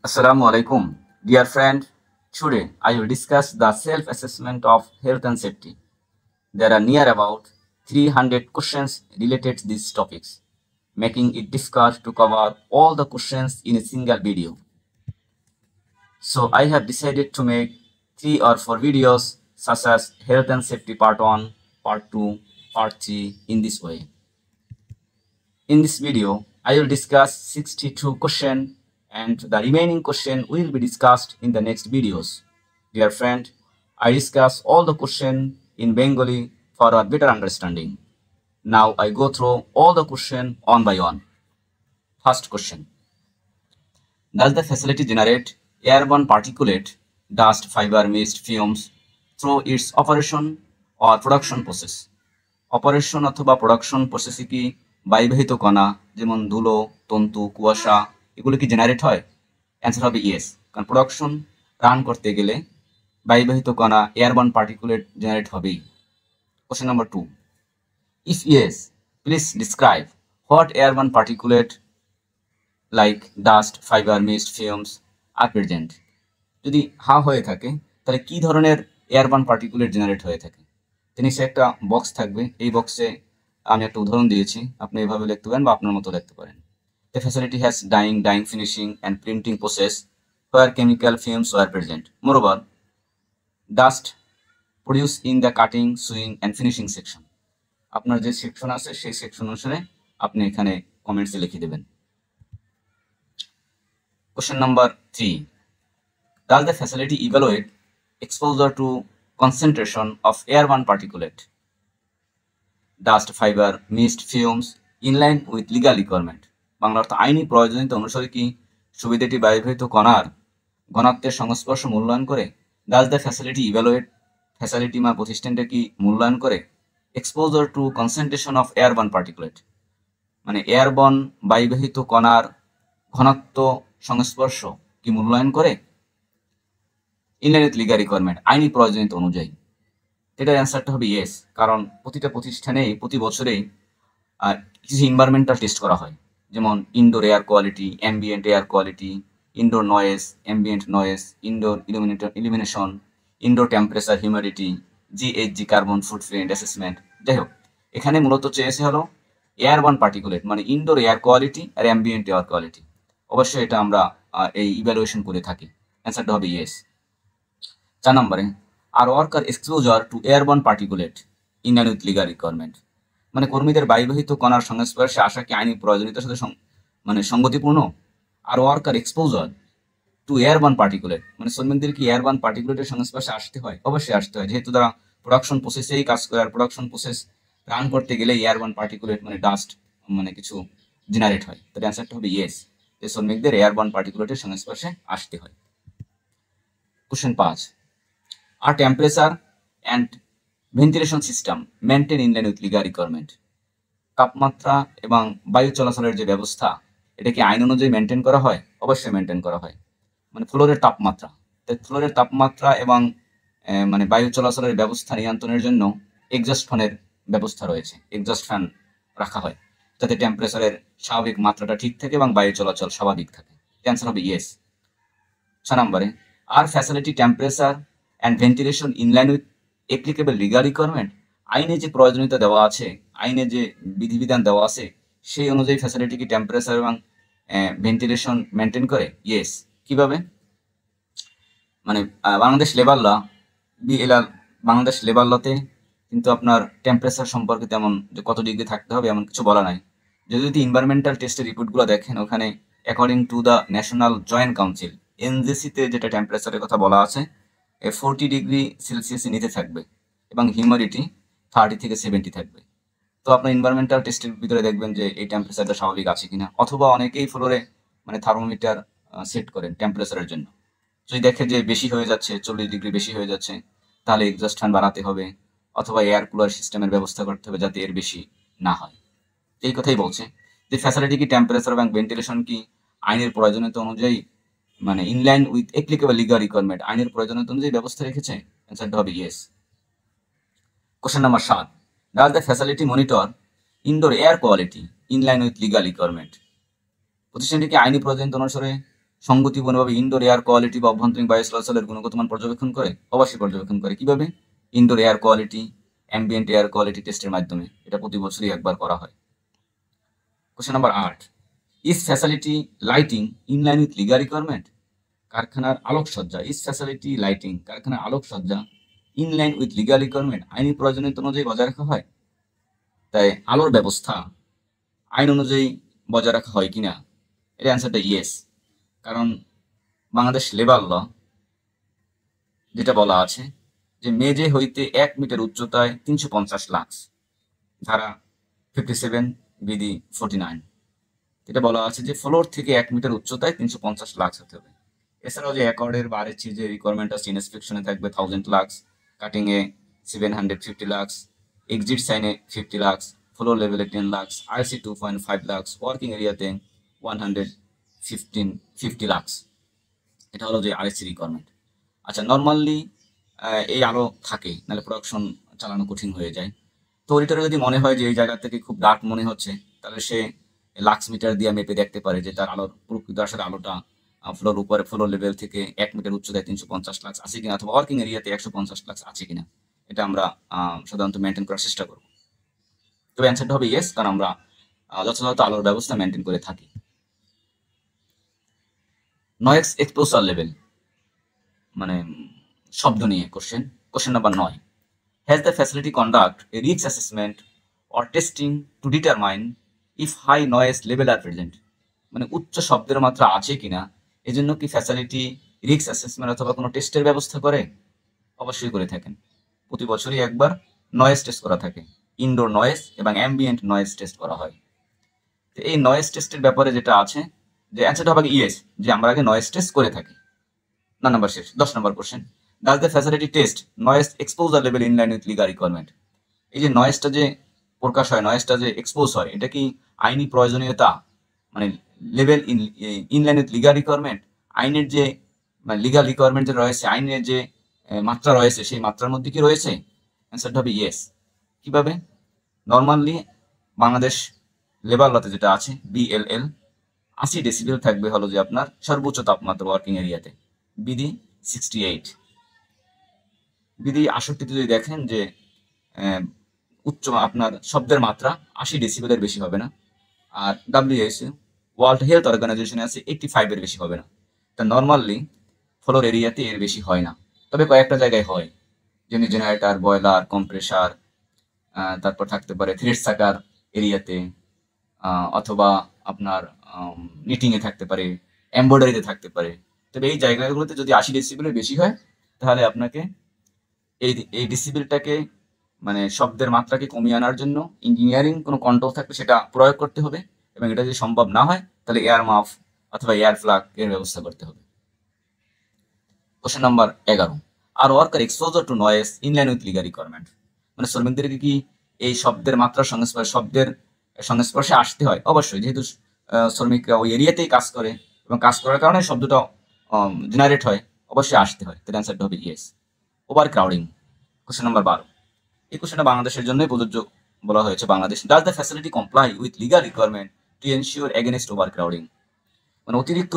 Assalamu alaikum. Dear friend, today I will discuss the self-assessment of health and safety. There are near about 300 questions related to these topics, making it difficult to cover all the questions in a single video. So I have decided to make 3 or 4 videos such as health and safety part 1, part 2, part 3 in this way. In this video, I will discuss 62 questions and the remaining question will be discussed in the next videos. Dear friend, I discuss all the questions in Bengali for a better understanding. Now I go through all the questions one by one. First question. Does the facility generate airborne particulate, dust, fiber, mist, fumes through its operation or production process? Operation অথবা production প্রসেসে কি বায়ুবাহিত কণা যেমন ধুলো, তন্তু, কুয়াশা এগুলো কি জেনারেট হয়? অ্যান্সার হবে ইয়েস, কারণ প্রোডাকশন রান করতে গেলে বায়ুবাহিত কণা এয়ারবর্ন পার্টিকুলেট জেনারেট হবেই। Question number 2, if yes please describe what airborne particulate like dust, fibre, mist, fumes are present. যদি হ্যাঁ হয়ে থাকে তাহলে কি ধরনের এয়ারবর্ন পার্টিকুলেট জেনারেট হয়ে থাকে? নিচে একটা বক্স থাকবে, এই বক্সে আমি একটা উদাহরণ দিয়েছি, আপনি এভাবে লিখতে পারেন বা আপনার মতো লিখতে পারেন। The facility has dyeing, finishing and printing process where chemical fumes were present. Moreover, dust produced in the cutting, sewing and finishing section. আপনার যে সেকশন আছে সেই সেকশন অনুসারে আপনি এখানে কমেন্টসে লিখে দেবেন। Question number 3. Does the facility evaluate exposure to concentration of airborne particulate, dust, fiber, mist, fumes in line with legal requirement? Bangla অর্থ আইনি প্রয়োজনীয়তা অনুসারে কি সুবিধাটি বায়ুবাহিত কণার ঘনত্বের সংস্পর্শ মূল্যায়ন করে? Does the facility evaluate, facility বা প্রতিষ্ঠানটা কি মূল্যায়ন করে exposure two concentration of airborne particulate, মানে এয়ারবর্ন বায়ুবাহিত কণার ঘনত্ব সংস্পর্শ কি মূল্যায়ন করে? ইনলাইন উইথ লিগাল রিকোয়ারমেন্ট, আইনি প্রয়োজনীয়তা অনুযায়ী। এটার অ্যান্সারটা হবে ইয়েস, কারণ প্রতিটা প্রতিষ্ঠানেই প্রতি বছরেই কিছু এনভায়রনমেন্টাল টেস্ট করা হয়, যেমন indoor air quality, ambient air quality, indoor noise, ambient noise, indoor illumination, indoor temperature, humidity, GHG carbon footprint assessment. যাই হোক, এখানে মূলত চেয়েছে হলো এয়ারবর্ন পার্টিকুলেট, মানে ইনডোর এয়ার কোয়ালিটি আর অ্যাম্বিয়েন্ট এয়ার কোয়ালিটি। অবশ্যই এটা আমরা এই ইভ্যালুয়েশন করে থাকি। অ্যান্সারটা হবে ইয়েস। 4 নম্বরে, আর worker exposure to airborne particulate in line with legal requirement, মানে কর্মীদের বায়ুবাহিত কণার সংস্পর্শে আসা কি আইনি প্রয়োজনীয়তার সাথে মানে সঙ্গতিপূর্ণ? আর worker exposure to airborne particulate, মানে শ্রমিকদের কি এয়ারবর্ন পার্টিকুলেটের সংস্পর্শে আসতে হয়? অবশ্যই আসতে হয়, যেহেতু তারা প্রোডাকশন প্রসেসেই কাজ করে, আর প্রোডাকশন প্রসেস রান করতে গেলে এয়ারবর্ন পার্টিকুলেট মানে ডাস্ট মানে কিছু জেনারেট হয়। তার অ্যান্সারটা হবে ইয়েস, যে শ্রমিকদের এয়ারবর্ন পার্টিকুলেটের সংস্পর্শে আসতে হয়। Question 5, are temperature and ventilation system maintain in line with legal requirement, তাপমাত্রা এবং বায়ু চলাচলের যে ব্যবস্থা এটা কি আইন অনুযায়ী মেনটেন করা হয়? অবশ্যই মেনটেন করা হয়। মানে ফ্লোরের তাপমাত্রা, ফ্লোরের তাপমাত্রা এবং মানে বায়ু চলাচলের ব্যবস্থা নিয়ন্ত্রণের জন্য এক্সস্ট ফ্যানের ব্যবস্থা রয়েছে, এক্সস্ট ফ্যান রাখা হয় যাতে টেম্পারেচারের স্বাভাবিক মাত্রাটা ঠিক থাকে এবং বায়ু চলাচল স্বাভাবিক থাকে। অ্যান্সার হবে ইয়েস। 6 নম্বরে, আর facility temperature and ventilation in line with applicable legal requirement, আইনে যে প্রয়োজনীয়তা দেওয়া আছে, আইনে যে বিধিবিধান দেওয়া আছে সেই অনুযায়ী ফ্যাসিলিটি কি টেম্পারেচার এবং ভেন্টিলেশন মেনটেন করে? ইয়েস। কিভাবে? মানে Bangladesh labour law, BLR, Bangladesh labour লতে কিন্তু আপনার টেম্পারেচার সম্পর্কে তেমন যে কত ডিগ্রি থাকতে হবে এমন কিছু বলা নাই। যদি এনভায়রনমেন্টাল টেস্টের রিপোর্টগুলো দেখেন, ওখানে according to the national joint council এনজেসিতে যেটা টেম্পারেচারের কথা বলা আছে 40 ডিগ্রি সেলসিয়াসের নিচে থাকবে এবং হিউমিডিটি 30 থেকে 70 থাকবে। তো আপনার এনভায়রনমেন্টাল টেস্টের ভিতরে দেখবেন যে এই টেম্পারেচারটা স্বাভাবিক আছে কিনা, অথবা অনেকেই ফ্লোরে মানে থার্মোমিটার সেট করেন টেম্পারেচারের জন্য। যদি দেখে যে বেশি হয়ে যাচ্ছে, 40 ডিগ্রি বেশি হয়ে যাচ্ছে, তাহলে এক্সস্ট ফ্যান বাড়াতে হবে অথবা এয়ার কুলার সিস্টেমের ব্যবস্থা করতে হবে যাতে এর বেশি না হয়। এই কথাই বলছে যে ফ্যাসিলিটি কি টেম্পারেচার এবং ভেন্টিলেশন কি আইনের প্রয়োজনীয়তা অনুযায়ী মানে inline with applicable legal requirement, আইনের প্রয়োজনীয়তা অনুযায়ী ব্যবস্থা রেখেছে? অ্যান্সারটা হবে yes. Question number 7, does the facility monitor indoor air quality in line with legal requirement, প্রতিষ্ঠানটি কি আইনি প্রয়োজনীয়তা অনুসারে সঙ্গতিপূর্ণভাবে ইনডোর এয়ার কোয়ালিটি বা অভ্যন্তরীণ বায়ু চলাচলের গুণগত মান পর্যবেক্ষণ করে? অবশ্যই পর্যবেক্ষণ করে। কিভাবে? Indoor air quality, ambient air quality টেস্টের মাধ্যমে। এটা প্রতি বছরই একবার করা হয়। Question number 8, is facility lighting in line with legal requirement? কারখানার আলোকসজ্জা, ইজ ফ্যাসিলিটি লাইটিং, কারখানার আলোকসজ্জা in line with legal requirement, আইনি প্রয়োজনীয়তা অনুযায়ী বজায় রাখা হয়? তাই আলোর ব্যবস্থা আইন অনুযায়ী বজায় রাখা হয় কিনা, এর অ্যান্সারটা ইয়েস। কারণ বাংলাদেশ লেবার ল যেটা বলা আছে যে মেঝে হইতে 1 মিটার উচ্চতায় 350 লাক্স, ধারা 57 বিধি 49, এটা বলা আছে যে ফ্লোর থেকে 1 মিটার উচ্চতায় 350 লাক্স হতে হবে। এছাড়াও যে অ্যাকর্ডের বা আরএসসি যে রিকোয়ারমেন্ট আছে, ইন্সপেকশনে থাকবে 1000 লাক্স, কাটিং এ 750 লাক্স, এক্সিট সাইনে 50 লাক্স, ফ্লোর লেভেলে 10 লাক্স, আরসি 2.5 লাক্স, ওয়ার্কিং এরিয়াতে 150 লাক্স। এটা হলো যে আরএসসি রিকোয়ারমেন্ট। আচ্ছা, নর্মালি এই আলো থাকে, নাহলে প্রোডাকশন চালানো কঠিন হয়ে যায়। তো অডিটরে যদি মনে হয় যে এই জায়গা থেকে খুব ডার্ক মনে হচ্ছে, তাহলে সে লাক্স মিটার দিয়ে মেপে দেখতে পারে যে তার আলোর প্রকৃত আসলে আলোটা ফ্লোর উপরে ফ্লোর লেভেল থেকে 1 মিটার উচ্চতায় 350 লাক্স আছে কিনা, অথবা ওয়ার্কিং এরিয়াতে 150 লাক্স আছে কিনা। এটা আমরা সাধারণত মেনটেন করার চেষ্টা করব। তবে অ্যান্সারটা হবে ইয়েস, কারণ আমরা যথাযথ আলোর ব্যবস্থা মেনটেন করে থাকি। নয়েজ এক্সপোজার লেভেল, মানে শব্দ নিয়ে question number 9, has the facility conduct a risk assessment or testing to determine if high noise level are present? মানে উচ্চ শব্দের মাত্রা আছে কিনা, এজন্য কি ফ্যাসিলিটি রিস্ক অ্যাসেসমেন্ট অথবা কোনো টেস্টের ব্যবস্থা করে? অবশ্যই করে থাকেন। প্রতি বছরই একবার নয়েজ টেস্ট করা থাকে, ইনডোর নয়েজ এবং অ্যাম্বিয়েন্ট নয়েজ টেস্ট করা হয়। তো এই নয়েজ টেস্টের ব্যাপারে যেটা আছে, যে অ্যান্সারটা হবে ইয়েস, যে আমরা আগে নয়েজ টেস্ট করে থাকি। না নাম্বার শেষ। 10 নম্বর question, does the facility test noise exposure level in line with legal requirement? এই যে নয়েজটা যে প্রকাশ হয়, নয়েজটা যে এক্সপোজ হয়, এটা কি আইনি প্রয়োজনীয়তা, মানে level in line with legal requirement, আইনের যে মানে লিগাল রিকোয়ারমেন্ট যে রয়েছে, আইনের যে মাত্রা রয়েছে, সেই মাত্রার মধ্যে কি রয়েছে? অ্যান্সারটা হবে ইয়েস। কিভাবে? নর্মালি বাংলাদেশ লেবার লতে যেটা আছে বিএলএল, 80 ডেসিবেল থাকবে হলো যে আপনার সর্বোচ্চ তাপমাত্রা ওয়ার্কিং এরিয়াতে। বিধি 68, বিধি 68 যদি দেখেন যে উচ্চ আপনার শব্দের মাত্রা 80 ডেসিবেলের বেশি হবে না। আর ডাব্লিউএইচও ওয়ার্ল্ড হেলথ অর্গানাইজেশনে আছে 85 এর বেশি হবে না। তা নর্মালি ফ্লোর এরিয়াতে এর বেশি হয় না, তবে কয়েকটা জায়গায় হয়, যেমনি জেনারেটর, বয়লার, কম্প্রেসার, তারপর থাকতে পারে থ্রেড সাকার এরিয়াতে, অথবা আপনার নিটিংয়ে থাকতে পারে, এমব্রয়ডারিতে থাকতে পারে। তবে এই জায়গাগুলোতে যদি 80 ডেসিবেলের বেশি হয়, তাহলে আপনাকে এই ডেসিবেলটাকে মানে শব্দের মাত্রাকে কমিয়ে আনার জন্য ইঞ্জিনিয়ারিং কোনো কন্ট্রোল থাকলে সেটা প্রয়োগ করতে হবে, এবং এটা যদি সম্ভব না হয় তাহলে এয়ার মাফ অথবা এয়ার ফ্লাগ এর ব্যবস্থা করতে হবে। Question number 11, are worker exposure to noise in line with legal requirement? মানে শ্রমিকদেরকে কি এই শব্দের মাত্রার শব্দের সংস্পর্শে আসতে হয়? অবশ্যই, যেহেতু শ্রমিকরা ওই এরিয়াতেই কাজ করে এবং কাজ করার কারণে শব্দটা জেনারেট হয়, অবশ্যই আসতে হয়। তাহলে অ্যান্সারটা হবে yes. Over crowding, question number 12, এই কোশ্চেনটা বাংলাদেশের জন্যই প্রযোজ্য বলা হয়েছে। Bangladesh, does the facility comply with legal requirement to ensure against over crowding? মানে অতিরিক্ত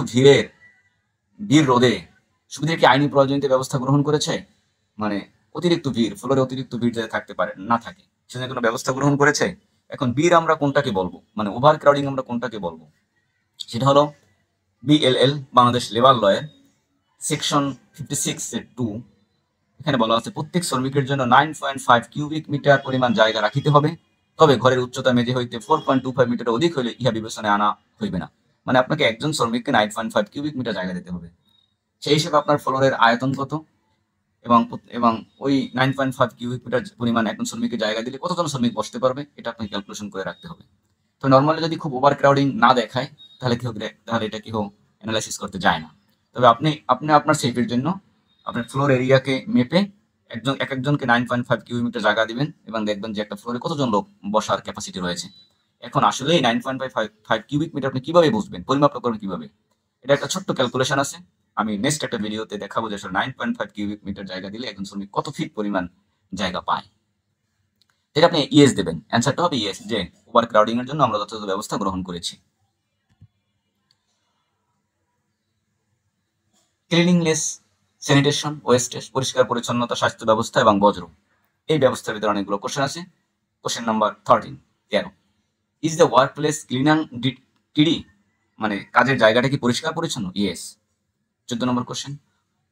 ভিড় রোধে সুবিধা কি আইনি প্রয়োজনীয়তা ব্যবস্থা গ্রহণ করেছে? মানে অতিরিক্ত ভিড়, ফ্লোরে অতিরিক্ত ভিড় যাতে থাকতে পারে না থাকে, সেজন্য কোনো ব্যবস্থা গ্রহণ করেছে? এখন ভিড় আমরা কোনটাকে বলবো, মানে ওভার ক্রাউডিং আমরা কোনটাকে বলবো, সেটা হলো বিএলএল বাংলাদেশ লেবার লয়ের সেকশন 56(2), এখানে বলা আছে প্রত্যেক শ্রমিকের জন্য 9.5 কিউবিক মিটার পরিমাণ জায়গা রাখিতে হবে, তবে ঘরের উচ্চতা মেঝে হইতে 4.25 মিটার অধিক হইলে ইহা বিবেচনায় আনা হইবে না। মানে আপনাকে একজন শ্রমিককে 9.5 কিউবিক মিটার জায়গা দিতে হবে। সেই হিসেবে আপনার ফ্লোরের আয়তন কত, এবং ওই 9.5 কিউবিক মিটার পরিমাণ একজন শ্রমিকের জায়গা দিলে কতজন শ্রমিক বসতে পারবে, এটা আপনাকে ক্যালকুলেশন করে রাখতে হবে। তো নর্মালি যদি খুব ওভার ক্রাউডিং না দেখায়, তাহলে কি হবে, তাহলে এটা কেউ অ্যানালাইসিস করতে যায় না। তবে আপনি আপনার সেফের জন্য আপনার ফ্লোর এরিয়াকে মেপে একজনকে 9.5 কিলোমিটার জায়গা দিবেন, এবং দেখবেন যে একটা ফ্লোরে কতজন লোক বসার ক্যাপাসিটি রয়েছে। এখন আসলে এই 9.5 কিউবিক মিটার আপনি কিভাবে বুঝবেন, পরিমাপ করবেন কিভাবে? এটা একটা ছোট্ট ক্যালকুলেশন আছে, আমি নেক্সট একটা ভিডিওতে দেখাবো যে আসলে 9.5 কিউবিক মিটার জায়গা দিলে একজন শ্রমিক কত ফিট পরিমাণ জায়গা পায়। এটা আপনি ইয়েস দেবেন, অ্যান্সারটা হবে ইয়েস, যে ওভার ক্রাউডিং এর জন্য আমরা যথাযথ ব্যবস্থা গ্রহণ করেছি। ক্লিনিংনেস, স্যানিটেশন, ওয়েস্টেজ, পরিষ্কার পরিচ্ছন্নতা, স্বাস্থ্য ব্যবস্থা এবং বজ্র। এই ব্যবস্থার ভিতরে অনেকগুলো কোশ্চেন আছে। Question number 13, 13, is the work place clean and টিডি, মানে কাজের জায়গাটা কি পরিষ্কার পরিচ্ছন্ন? Yes. 14 number question,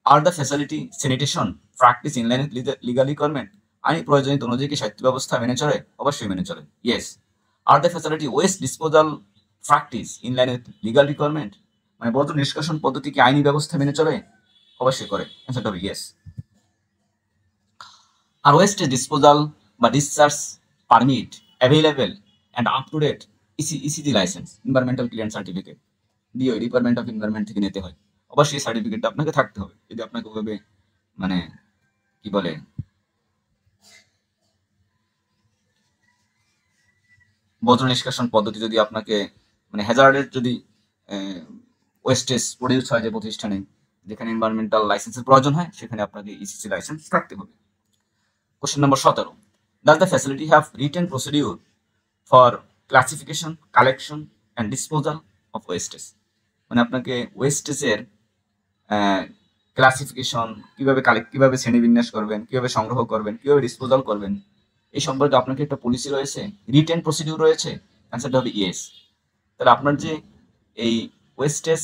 are the facility sanitation practice in line with legal requirement, আইনি প্রয়োজনীয়তা অনুযায়ী কি স্বাস্থ্য ব্যবস্থা মেনে চলে? অবশ্যই মেনে চলে। Yes. Are the facility waste disposal practice in line with legal requirement, মানে বর্জ্য নিষ্কাশন পদ্ধতি কি আইনি ব্যবস্থা মেনে চলে? অবশ্যই করে। অ্যান্সারটা হবে ইয়েস। আর ওয়েস্ট ডিসপোজাল বা discharge permit available and up to date ECG licence, environmental clearance certificate, DO department of environment থেকে নিতে হয়। অবশ্যই এই সার্টিফিকেটটা আপনাকে থাকতে হবে যদি আপনাকে ওভাবে মানে কি বলে বজ্র নিষ্কাশন পদ্ধতি যদি আপনাকে মানে হ্যাজার্ডের যদি ওয়েস্টেজ প্রডিউস হয় যে প্রতিষ্ঠানে যেখানে এনভায়রনমেন্টাল লাইসেন্সের প্রয়োজন হয় সেখানে আপনাকে ইসিসি লাইসেন্স থাকতে হবে। Question number 17, does the facility have written procedure for classification, collection and disposal of wastage, মানে আপনাকে ওয়েস্টেজের ক্লাসিফিকেশন কিভাবে শ্রেণীবিন্যাস করবেন, কিভাবে সংগ্রহ করবেন, কিভাবে ডিসপোজাল করবেন, এই সম্পর্কে আপনাকে একটা পলিসি রয়েছে, রিটেন প্রসিডিউর রয়েছে। অ্যান্সারটা হবে ইয়েস। তাহলে আপনার যে এই wastage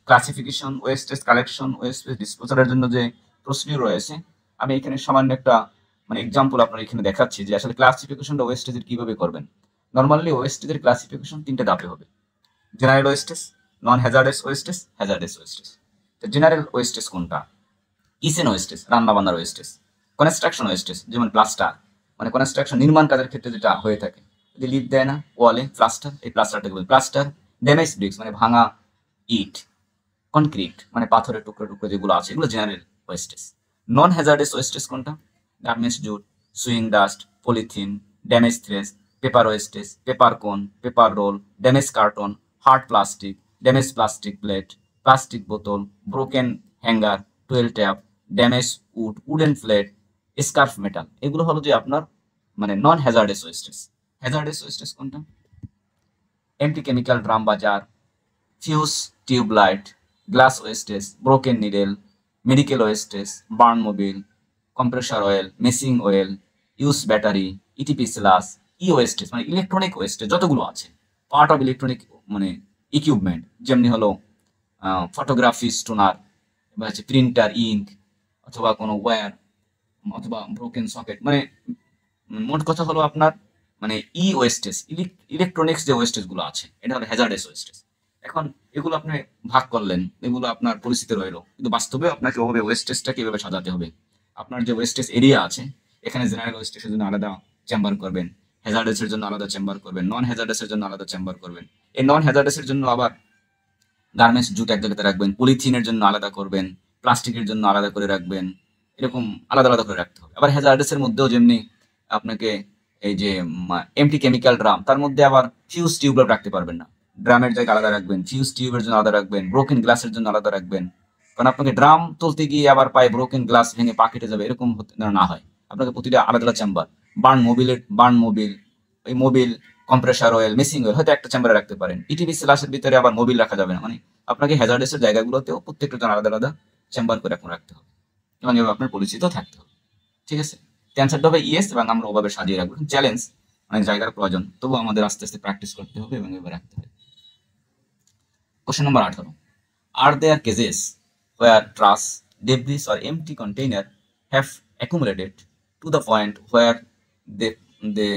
classification, wastage collection, wastage ডিসপোজালের জন্য যে প্রসিডিউর রয়েছে, আমি এখানে সামান্য একটা মানে এক্সাম্পল আপনার এখানে দেখাচ্ছি যে আসলে ক্লাসিফিকেশনটা ওয়েস্টেজের কিভাবে করবেন। নর্মালি ওয়েস্টেজের ক্লাসিফিকেশন 3টে ধাপে হবে, general wastage, non hazardous wastage, hazardous wastage. তো জেনারেল ওয়েস্টেজ কোনটা? কিচেন ওয়েস্টেজ, রান্না বান্নার ওয়েস্টেজ। কনস্ট্রাকশন ওয়েস্টেজ, যেমন প্লাস্টার, মানে কনস্ট্রাকশন নির্মাণ কাজের ক্ষেত্রে যেটা হয়ে থাকে, যদি লিড দেয় না ওয়ালে প্লাস্টার, এই প্লাস্টারটাকে বলি প্লাস্টার। ড্যামেজ ব্রিক্স, মানে ভাঙা ইট। কনক্রিট, মানে পাথরের টুকরো টুকরো যেগুলো আছে, এগুলো general wastage. Non hazardous wastage কোনটা? Garments jute, sewing dust, polythene, damage threads, paper wastage, paper cone, paper roll, damage carton, hard plastic, damage plastic plate, plastic বোতল, broken hanger, twill tape, damage wooden plate, scrap metal, এগুলো হলো যে আপনার মানে non hazardous wastage. Hazardous wastage কোনটা? Empty chemical drum বা jar, fuse tube light, glass wastage, broken needle, medical wastage, burn Mobil, compressor oil, messing oil, used battery, ETP sludge, E wastage মানে electronic wastage যতগুলো আছে, part of electronic মানে equipment, যেমনি হলো photography stoner, এবার হচ্ছে printer, ink, অথবা কোনো ওয়্যার, অথবা ব্রোকেন সকেট, মানে মোট কথা হলো আপনার মানে ই ওয়েস্টেজ, ইলেকট্রনিক্স যে ওয়েস্টেজ গুলো আছে, এটা হলো হ্যাজার্ডাস ওয়েস্টেজ। এখন এগুলো আপনি ভাগ করলেন, এগুলো আপনার পরিস্থিতি রইলো, কিন্তু বাস্তবে আপনাকে ওভাবে ওয়েস্টেজটা কিভাবে সাজাতে হবে। আপনার যে ওয়েস্টেজ এরিয়া আছে, এখানে জেনারেল ওয়েস্টেজের জন্য আলাদা চেম্বার করবেন, হ্যাজার্ডাসের জন্য আলাদা চেম্বার করবেন, নন হ্যাজার্ডাসের জন্য আলাদা চেম্বার করবেন। এই নন হ্যাজার্ডাসের জন্য আবার গার্মেন্টস জুট এক জায়গাতে রাখবেন, পলিথিনের জন্য আলাদা করবেন, প্লাস্টিকের জন্য আলাদা করে রাখবেন, এরকম আলাদা আলাদা করে রাখতে হবে। আবার হ্যাজার্ডাসের মধ্যেও যেমনি আপনাকে এই যে এমটি কেমিক্যাল ড্রাম, তার মধ্যে আবার ফিউজ টিউব রাখতে পারবেন না, ড্রামের জায়গায় আলাদা রাখবেন, ফিউজ টিউবের জন্য আলাদা রাখবেন, ব্রোকেন গ্লাসের জন্য আলাদা রাখবেন। কারণ আপনাকে ড্রাম তুলতে গিয়ে আবার পায়ে ব্রোকেন গ্লাস ভেঙে পা কেটে যাবে, এরকম না হয়। আপনাকে প্রতিটা আলাদা আলাদা চেম্বার, বার্ন মোবিল, ওই Mobil, compressor oil, messing oil হয়তো একটা চেম্বারে রাখতে পারেন। ইটিভি স্লাসের ভিতরে আবার মোবিল রাখা যাবে না, মানে আপনাকে হ্যাজার্ডাসের জায়গাগুলোতেও প্রত্যেকটা জন আলাদা আলাদা চেম্বার করে এখন রাখতে হবে এবং এভাবে আপনার পরিচিত থাকতে হবে। ঠিক আছে, অ্যান্সারটা হবে ইয়েস, এবং আমরা ওভাবে সাজিয়ে রাখবো। চ্যালেঞ্জ, অনেক জায়গার প্রয়োজন, তবু আমাদের আস্তে আস্তে প্র্যাকটিস করতে হবে এবং এভাবে রাখতে হবে। Question number 18, are there cases where trash, debris or empty container have accumulated to the point where they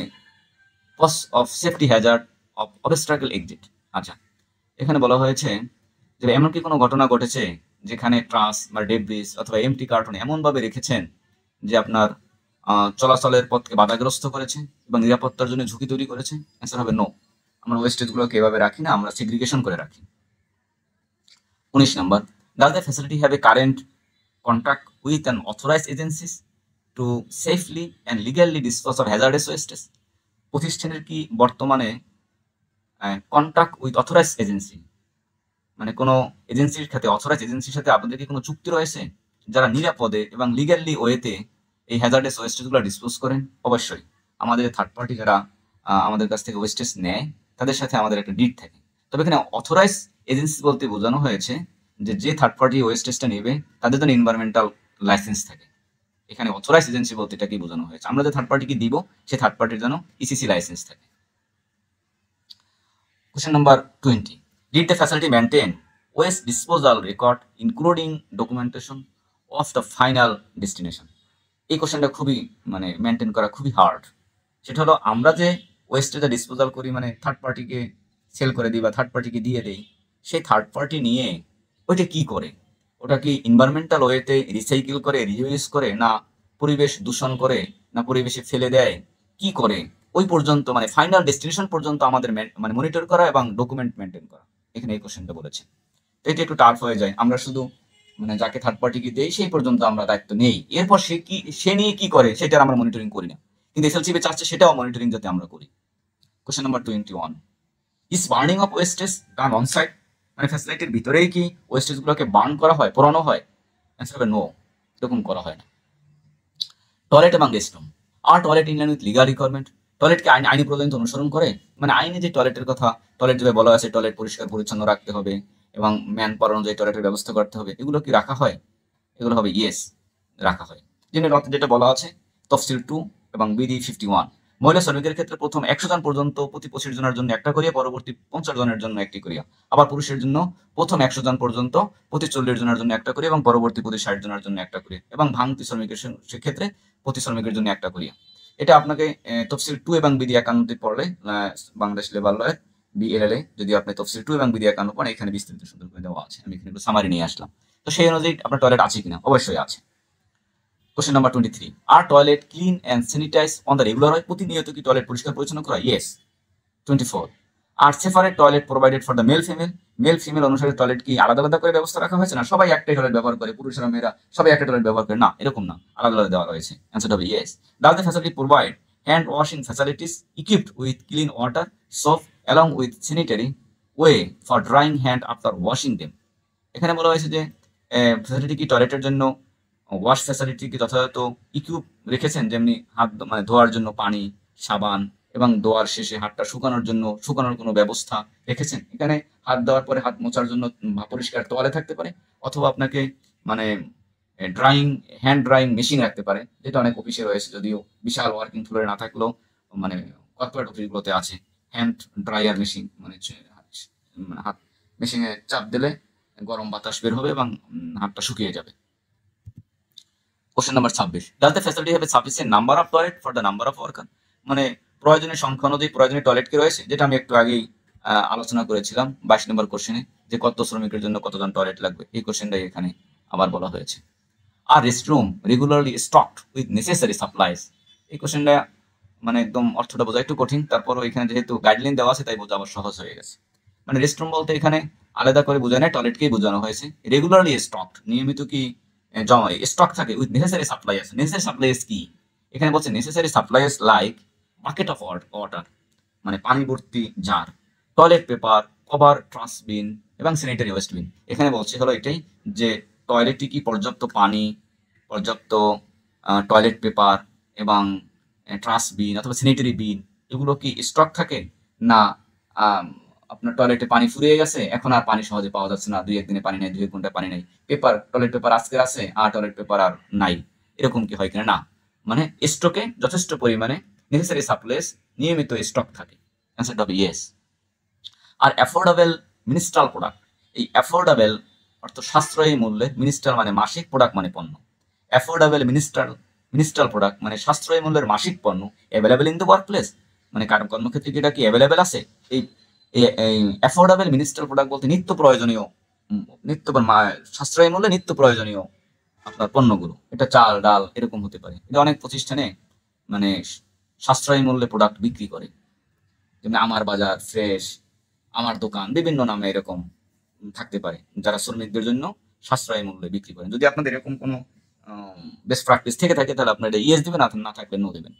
pose of safety hazard of obstacle exit? আচ্ছা, এখানে বলা হয়েছে যে এমন কি কোনো ঘটনা ঘটেছে যেখানে ট্রাস বা ডেব্রিস অথবা এমটি কার্টন এমনভাবে রেখেছেন যে আপনার চলাচলের পথকে বাধাগ্রস্ত করেছে এবং নিরাপত্তার জন্য ঝুঁকি তৈরি করেছে? অ্যান্সার হবে নো। আমরা ওয়েস্টেজগুলোকে এভাবে রাখি না, আমরা সেগ্রিগেশন করে রাখি। 19 নম্বর, does the facility have a current contract with an authorized agencies to safely and legally dispose of hazardous wastes? প্রতিষ্ঠানের কি বর্তমানে কন্ট্রাক্ট উইথ অথরাইজ এজেন্সি, মানে কোনো এজেন্সির সাথে, অথরাইজ এজেন্সির সাথে আপনাদের কি কোনো চুক্তি রয়েছে যারা নিরাপদে এবং লিগ্যালি ওয়েতে এই হ্যাজার্ডাস ওয়েস্টেজগুলো ডিসপোজ করেন? অবশ্যই আমাদের থার্ড পার্টি যারা আমাদের কাছ থেকে ওয়েস্টেজ নেয় তাদের সাথে আমাদের একটা ডিড থাকে। তবে এখানে অথরাইজ এজেন্সি বলতে বোঝানো হয়েছে যে থার্ড পার্টি ওয়েস্টেজটা নেবে তাদের জন্য এনভায়রনমেন্টাল লাইসেন্স থাকে। এখানে অথরাইজ এজেন্সি বলতে এটাকেই বোঝানো হয়েছে। আমরা যে থার্ড পার্টিকে দিব সে থার্ড পার্টির জন্য ইসিসি লাইসেন্স থাকে। Question number 20. Did the facility maintain waste disposal record including documentation of the final destination? এই কোশ্চেনটা খুবই মানে মেনটেন করা খুবই হার্ড। সেটা হলো আমরা যে ওয়েস্টেজটা ডিসপোজাল করি মানে থার্ড পার্টিকে সেল করে দিই বা থার্ড পার্টিকে দিয়ে দেই, সেই থার্ড পার্টি নিয়ে ওইটা কি করে, ওটা কি এনভায়রনমেন্টাল ওয়েতে রিসাইকেল করে রিইউজ করে, না পরিবেশ দূষণ করে, না পরিবেশে ফেলে দেয়, কি করে, ওই পর্যন্ত মানে ফাইনাল ডেস্টিনেশন পর্যন্ত আমাদের মানে মনিটর করা এবং ডকুমেন্ট মেনটেন করা। এখানে এই কোশ্চেনটা বলেছে। তো এটা একটু টাফ হয়ে যায়। আমরা শুধু মানে যাকে থার্ড পার্টিকে দেই সেই পর্যন্ত আমরা দায়িত্ব নেই, এরপর সে নিয়ে কি করে সেটার আমরা মনিটরিং করি না, কিন্তু এসএলসিপি চাচ্ছে সেটাও মনিটরিং যাতে আমরা করি। Question number 21. Is burning of wastage done on site? মানে ফ্যাসিলিটির ভিতরেই কি ওয়েস্টেজ গুলোকে বার্ন করা হয়, পোড়ানো হয়? অ্যান্সার হবে নো, এরকম করা হয় না। টয়লেট এবং রেস্টরুম আর toilet in line with legal requirement? টয়লেটকে আইনি প্রয়োজন অনুসরণ করে? মানে আইনে যে টয়লেটের কথা, টয়লেট যেভাবে বলা আছে টয়লেট পরিষ্কার পরিচ্ছন্ন রাখতে হবে এবং ম্যান পাওয়ার অনুযায়ী টয়লেটের ব্যবস্থা করতে হবে, এগুলো কি রাখা হয়? এগুলো হবে ইয়েস, রাখা হয়। যেটা বলা আছে তফসিল 2 এবং বিধি 51, মহিলা শ্রমিকের ক্ষেত্রে প্রথম 100 জন পর্যন্ত প্রতি 25 জনের জন্য একটা করিয়া, পরবর্তী 50 জনের জন্য একটি করিয়া। আবার পুরুষের জন্য প্রথম 100 জন পর্যন্ত প্রতি 40 জনের জন্য একটা করিয়া এবং পরবর্তী প্রতি 60 জনের জন্য একটা করিয়া, এবং ভাঙতি শ্রমিকের সেক্ষেত্রে প্রতি শ্রমিকের জন্য একটা করিয়া। এটা আপনাকে তফসিল 2 এবং বিধি 51 পড়লে বাংলাদেশ লেবার লয়ের বিএলএল যদি আপনি তফসিল 2 এবং বিধি 51 পড়েন, এখানে বিস্তারিত সুন্দর করে দেওয়া আছে। আমি এখানে একটু সামারি নিয়ে আসলাম। তো সেই অনুযায়ী আপনার টয়লেট আছে কিনা? অবশ্যই আছে। Question number 23. Are toilet clean and sanitise on the regular হয়? প্রতিনিয়ত কি টয়লেট পরিষ্কার পরিচ্ছন্ন করা? Yes. 24. Are separate toilet provided for the male female? Male female অনুসারে টয়লেট কি আলাদা আলাদা করে ব্যবস্থা রাখা হয়েছে? না সবাই একটাই টয়লেট ব্যবহার করে, পুরুষেরা মেয়েরা সবাই একটা টয়লেট ব্যবহার করে? না, এরকম না, আলাদা আলাদা দেওয়া রয়েছে। অ্যান্সার হবে yes. Does the facility provide hand washing facilities equipped with clean water, soap along with sanitary way for drawing hand after washing them? এখানে বলা হয়েছে যে ফ্যাসিলিটি কি টয়লেটের জন্য ওয়াশ ফ্যাসিলিটি কি যথাযথ ইকুইপ রেখেছেন, যেমনি হাত মানে ধোয়ার জন্য পানি, সাবান এবং ধোয়ার শেষে হাতটা শুকানোর কোনো ব্যবস্থা রেখেছেন? এখানে হাত দেওয়ার পরে হাত মোছার জন্য পরিষ্কার তোয়ালে থাকতে পারে, অথবা আপনাকে মানে হ্যান্ড ড্রাইং মেশিন রাখতে পারে, যেটা অনেক অফিসে রয়েছে, যদিও বিশাল ওয়ার্কিং ফ্লোরে না থাকলেও মানে কর্পোরেট অফিসগুলোতে আছে হ্যান্ড ড্রায়ার মেশিন, মানে হাত মেশিনে চাপ দিলে গরম বাতাস বের হবে এবং হাতটা শুকিয়ে যাবে। Question number 26. Does the facility have a sufficient number of toilet for the number of worker? মানে প্রয়োজনীয় সংখ্যা অনুযায়ী প্রয়োজনীয় টয়লেট কি রয়েছে, যেটা আমি একটু আগেই আলোচনা করেছিলাম 22 নম্বর কোশ্চেনে, যে কত শ্রমিকের জন্য কতজন টয়লেট লাগবে, এই কোশ্চেনটাই এখানে আবার বলা হয়েছে। আর restroom regularly stocked with necessary supplies? এই কোশ্চেনটা মানে একদম অর্থটা বোঝা একটু কঠিন, তারপরও এখানে যেহেতু গাইডলাইন দেওয়া আছে তাই বোঝা আবার সহজ হয়ে গেছে। মানে রেস্টরুম বলতে এখানে আলাদা করে বোঝায় না, টয়লেটকেই বোঝানো হয়েছে। রেগুলারলি স্টকড নিয়মিত কি জমা স্টক থাকে, with necessary supplies. Necessary supplies কি? এখানে বলছে necessary supplies like bucket of water, মানে পানি ভর্তি jar, toilet paper, cover, trash bin এবং স্যানিটারি ওয়েস্ট বিন। এখানে বলছে হলো এটাই যে টয়লেটটি কি পর্যাপ্ত পানি, পর্যাপ্ত টয়লেট পেপার এবং ট্রাশ বিন অথবা স্যানিটারি বিন এগুলো কি স্টক থাকে, না আপনার টয়লেটে পানি ফুরিয়ে গেছে, এখন আর পানি সহজে পাওয়া যাচ্ছে না, 2-1 দিনে পানি নেই, 2-1 ঘন্টা পানি নেই, টয়লেট পেপার আজকের আছে আর টয়লেট পেপার আর নাই, এরকম কি হয় কিনা? না, মানে স্টকে যথেষ্ট পরিমাণে নেসেসারি সাপ্লাইজ নিয়মিত স্টক থাকে। অ্যান্সারটা হবে ইয়েস। আর অ্যাফোর্ডেবল মিনিস্ট্রাল প্রোডাক্ট, এই অ্যাফোর্ডেবল অর্থ সাশ্রয়ী মূল্যে, মিনিস্ট্রাল মানে মাসিক, প্রোডাক্ট মানে পণ্য। অ্যাফোর্ডেবল মিনিস্ট্রাল প্রোডাক্ট মানে সাশ্রয়ী মূল্যের মাসিক পণ্য available in the work place, মানে কর্মক্ষেত্রে কি এটা কি অ্যাভেলেবেল আছে? এই অ্যাফোর্ডেবল মিনিস্ট্রাল প্রোডাক্ট বলতে নিত্য প্রয়োজনীয়, সাশ্রয়ী মূল্যে নিত্য প্রয়োজনীয় আপনার পণ্যগুলো, এটা চাল ডাল এরকম হতে পারে। এটা অনেক প্রতিষ্ঠানে মানে সাশ্রয়ী মূল্যে প্রোডাক্ট বিক্রি করে, যেমন আমার বাজার, ফ্রেশ, আমার দোকান, বিভিন্ন নামে এরকম থাকতে পারে, যারা শ্রমিকদের জন্য সাশ্রয়ী মূল্যে বিক্রি করেন। যদি আপনাদের এরকম কোনো বেস্ট প্র্যাকটিস থেকে থাকে তাহলে আপনার এটা ইয়েস দিবেন, না থাকলে নো দেবেন।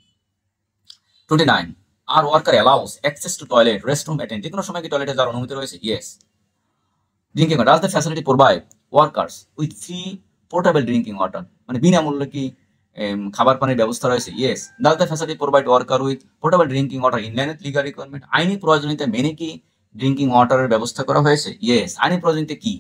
29. Are worker allows access to toilet, restroom attend? যে কোনো সময় কি টয়লেটে যাওয়ার অনুমতি রয়েছে? Yes. Drinking water, does the facility provide workers with free portable drinking water? মানে বিনামূল্যে কি খাবার পানির ব্যবস্থা রয়েছে? Yes. Does the facility provide worker with portable drinking water in line with legal requirement? আইনি প্রয়োজনীয়তা মেনে কি ড্রিঙ্কিং ওয়াটারের ব্যবস্থা করা হয়েছে? ইয়েস। আইনি প্রয়োজনীয়তা কি?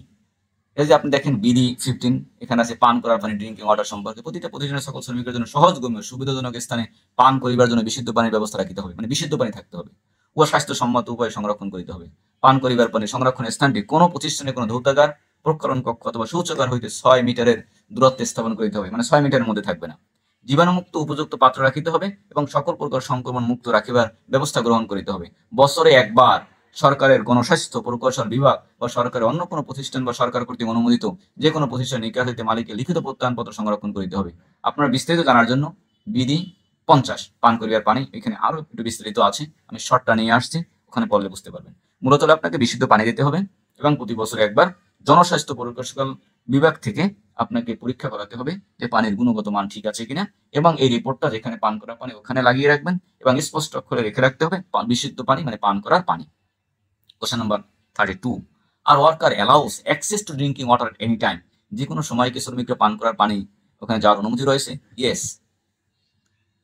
এই যে আপনি দেখেন বিডি 15 এখানে আছে পান করার পানি ড্রিঙ্কিং ওয়াটার সম্পর্কে প্রতিটা প্রতিষ্ঠানের সকল শ্রমিকের জন্য সহজগম্য সুবিধাজনক স্থানে পান করিবার জন্য বিশুদ্ধ পানির ব্যবস্থা রাখিতে হবে, মানে বিশুদ্ধ পানি থাকতে হবে ও স্বাস্থ্যসম্মত উপায়ে সংরক্ষণ করিতে হবে। পান করিবার পানি সংরক্ষণের স্থানটি কোনো প্রতিষ্ঠানে কোনো ধৌতাগার, প্রক্ষরণ কক্ষ অথবা শৌচাগার হইতে 6 মিটারের দূরত্বে স্থাপন করিতে হবে, মানে 6 মিটারের মধ্যে থাকবে না। জীবাণুমুক্ত উপযুক্ত পাত্র রাখিতে হবে এবং সকল প্রকার সংক্রমণ মুক্ত রাখিবার ব্যবস্থা গ্রহণ করিতে হবে। বছরে একবার সরকারের গণস্বাস্থ্য প্রকৌশল বিভাগ বা সরকারের অন্য কোনো প্রতিষ্ঠান বা সরকার কর্তৃক অনুমোদিত যে কোনো প্রতিষ্ঠান নিকাশ হইতে মালিকের লিখিত প্রত্যয়নপত্র সংরক্ষণ করিতে হবে। আপনার বিস্তারিত জানার জন্য বিধি 50 পান করিবার পানি এখানে আরো একটু বিস্তারিত আছে, আমি শর্টটা নিয়ে আসছি, ওখানে পড়লে বুঝতে পারবেন। মূলত আপনাকে বিশুদ্ধ পানি দিতে হবে এবং প্রতি বছর একবার জনস্বাস্থ্য প্রকৌশল বিভাগ থেকে আপনাকে পরীক্ষা করাতে হবে যে পানির গুণগত মান ঠিক আছে কিনা, এবং এই রিপোর্টটা যেখানে পান করা পানি ওখানে লাগিয়ে রাখবেন এবং স্পষ্ট অক্ষরে রেখে রাখতে হবে বিশুদ্ধ পানি মানে পান করার পানি। Question number 32. Our worker allows access to drinking water at any time. যে কোনো সময় কি শ্রমিকরা পান করার পানি ওখানে যাওয়ার অনুমতি রয়েছে? Yes.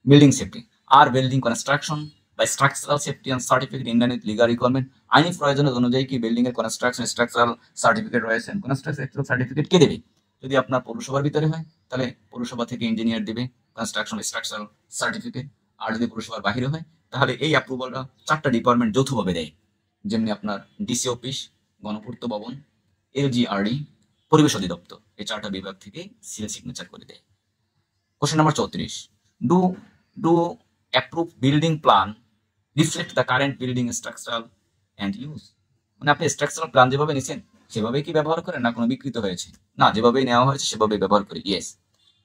Building safety. Are building construction by structural safety and certificate in line with legal requirement. আইনি প্রয়োজন অনুযায়ী কি বিল্ডিং এর কনস্ট্রাকশন স্ট্রাকচারাল সার্টিফিকেট রয়েছে? কনস্ট্রাকশন সার্টিফিকেট কে দেবে? যদি আপনার পৌরসভার ভিতরে হয় তাহলে পৌরসভা থেকে ইঞ্জিনিয়ার দেবে কনস্ট্রাকশন স্ট্রাকচারাল সার্টিফিকেট, আর যদি পৌরসভার বাইরে হয় তাহলে এই অ্যাপ্রুভালটা 4টা ডিপার্টমেন্ট যৌথভাবে দেয়, যেমনি আপনার ডিসি অফিস, গণপূর্ত ভবন, এলজিআরডি, পরিবেশ অধিদপ্তর, এই 4টা বিভাগ থেকে সিল সিগনেচার করে দেয়। Question number 34. Do do approve building plan reflect the current building structural and use? মানে আপনি স্ট্রাকচারাল প্ল্যান যেভাবে নিছেন সেভাবেই কি ব্যবহার করেন না কোনো বিকৃত হয়েছে? না, যেভাবেই নেওয়া হয়েছে সেভাবেই ব্যবহার করি। Yes.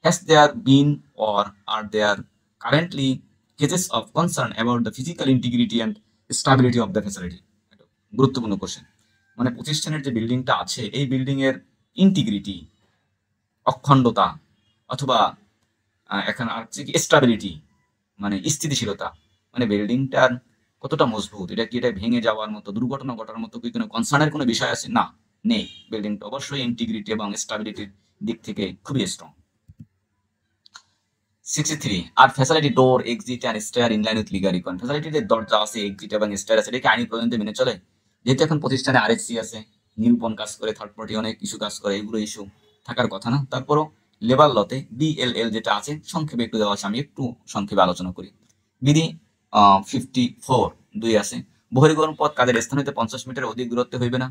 Has there been or are there currently cases of concern about the physical integrity and stability of the facility? গুরুত্বপূর্ণ কোশ্চেন। মানে প্রতিষ্ঠানের যে বিল্ডিংটা আছে এই বিল্ডিং এর ইন্টিগ্রিটি, অখণ্ডতা, অথবা এখানে আছে কি স্টেবিলিটি মানে স্থিতিশীলতা, মানে বিল্ডিংটার কতটা মজবুত, এটা কি এটা ভেঙে যাওয়ার মতো, দুর্ঘটনা ঘটার মতো কি কোনো কনসার্নের কোনো বিষয় আছে? না, নেই। বিল্ডিংটা অবশ্যই ইন্টিগ্রিটি এবং স্টেবিলিটির দিক থেকে খুবই strong. 63. Are facility door exit and stair in line with legal requirement? ফ্যাসিলিটিতে দরজা আছে, এক্সিট এবং স্টেয়ার আছে, এটা কি আইনি প্রয়োজনীয়তা মেনে চলে? যেহেতু এখন প্রতিষ্ঠানে আরএসসি আছে, নিরূপণ কাজ করে, থার্ড পার্টি অনেক ইস্যু কাজ করে, এগুলো ইস্যু থাকার কথা না। তারপরও লেবার লতে বিএলএল যেটা আছে সংক্ষেপে একটু দেওয়া আছে, আমি একটু সংক্ষেপে আলোচনা করি। বিধি 54(2) আছে, বহির্গমন পথ কাজের স্থান হইতে 50 মিটার অধিক দূরত্বে হইবে না।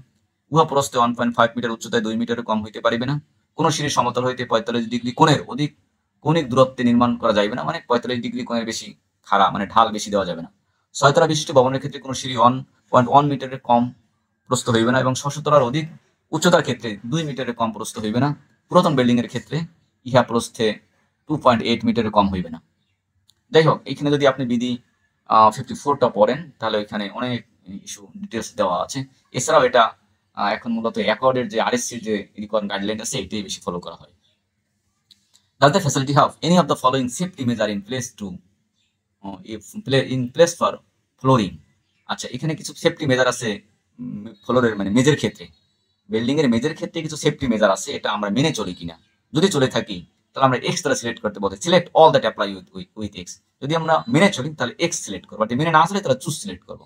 উহা প্রস্থে 1.5 মিটার, উচ্চতায় 2 মিটারের কম হইতে পারিবে না। কোন সিঁড়ি সমতল হইতে 45 ডিগ্রি কোণের অধিক কৌণিক দূরত্বে নির্মাণ করা যাইবে না, মানে 45 ডিগ্রি কোণের বেশি খাড়া মানে ঢাল বেশি দেওয়া যাবে না। 6 তলা বিশিষ্ট ভবনের ক্ষেত্রে কোনো সিঁড়ি 1.1 মিটারের কম প্রস্থ হইবে না এবং 600 তলার অধিক উচ্চতার ক্ষেত্রে 2 মিটারের কম প্রস্থ হইবে না। পুরাতন বিল্ডিং এর ক্ষেত্রে ইহা প্রস্থে 2.8 মিটারের কম হইবে না। যাই হোক, এখানে যদি আপনি বিধি 54টা পড়েন তাহলে এখানে অনেক ইস্যু ডিটেলস দেওয়া আছে। এছাড়াও এটা এখন মূলত অ্যাকর্ডের যে আরএসসির যে রিকোয়ারমেন্ট গাইডলাইন আছে এটাই বেশি ফলো করা হয়। Does the facility have any of the following safety measure in place to in place for flooring? আচ্ছা, এখানে কিছু সেফটি মেজার আছে ফ্লোরের মানে মেজের ক্ষেত্রে, বিল্ডিং এর মেজের ক্ষেত্রে কিছু সেফটি মেজার আছে, এটা আমরা মেনে চলি কিনা। যদি চলে থাকি তাহলে আমরা এক্স দ্বারা সিলেক্ট করতে বলতে, select all that apply with ex. যদি আমরা মেনে চলি তাহলে এক্স সিলেক্ট করবো, আর মেনে না চলে তাহলে চুজ সিলেক্ট করবো।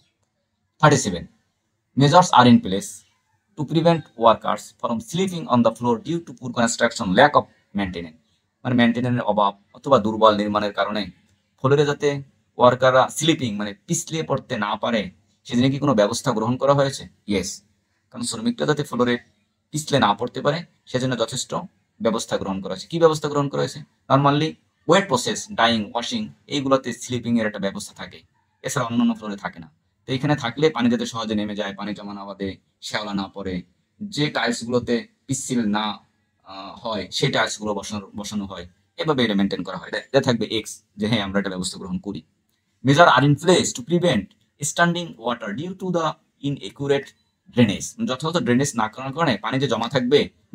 37. Measures are in place to prevent workers from sleeping on the floor due to poor construction, lack of maintenance. মানে মেনটেন্যান্সের অভাব অথবা দুর্বল নির্মাণের কারণে ফ্লোরে যাতে ওয়ার্কাররা স্লিপিং মানে পিছলিয়ে পড়তে না পারে সেদিনে কি কোনো ব্যবস্থা গ্রহণ করা হয়েছে? ইয়েস। কারণ শ্রমিকরা যাতে ফ্লোরে পিছলে না পড়তে পারে সেজন্য যথেষ্ট ব্যবস্থা গ্রহণ করা হয়েছে। কি ব্যবস্থা গ্রহণ করা হয়েছে? Normally wet process, dyeing, washing এইগুলোতে স্লিপিং এর একটা ব্যবস্থা থাকে, এছাড়া অন্যান্য ফ্লোরে থাকে না। তো এখানে থাকলে পানি যাতে সহজে নেমে যায়, পানি জমা না বাঁধে, শ্যাওলা না পড়ে, যে টাইলস গুলোতে পিচ্ছিল না হয় সেই টাইলস গুলো বসানো হয়, এভাবে এটা মেনটেন করা হয়। এটা থাকবে এক্স, যে হ্যাঁ আমরা একটা ব্যবস্থা গ্রহণ করি। Measure are in place to prevent standing water due to the inaccurate drainage, যথাযথ ড্রেনেজ না করার কারণে পানি যে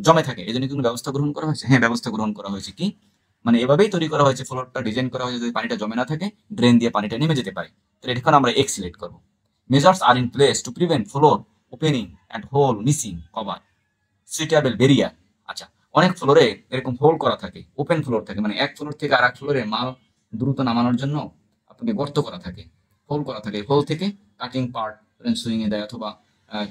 জমে থাকে, এই জন্য কোনো ব্যবস্থা গ্রহণ করা হয়েছে? হ্যাঁ, ব্যবস্থা গ্রহণ করা হয়েছে। কি মানে এভাবেই তৈরি করা হয়েছে, ফ্লোরটা ডিজাইন করা হয়েছে যদি পানিটা জমে না থাকে, ড্রেন দিয়ে পানিটা নেমে যেতে পারে। তাহলে এখন আমরা এক্স সিলেক্ট করবো। Measures are in place to prevent floor opening and hole missing cover suitable barrier. আচ্ছা, অনেক ফ্লোরে এরকম হোল করা থাকে, ওপেন ফ্লোর থাকে, মানে এক ফ্লোর থেকে আরেক ফ্লোরে মাল দ্রুত নামানোর জন্য আপনাকে গর্ত করা থাকে, হোল করা থাকে। হোল থেকে কাটিং পার্ট সুইং এ দেয় অথবা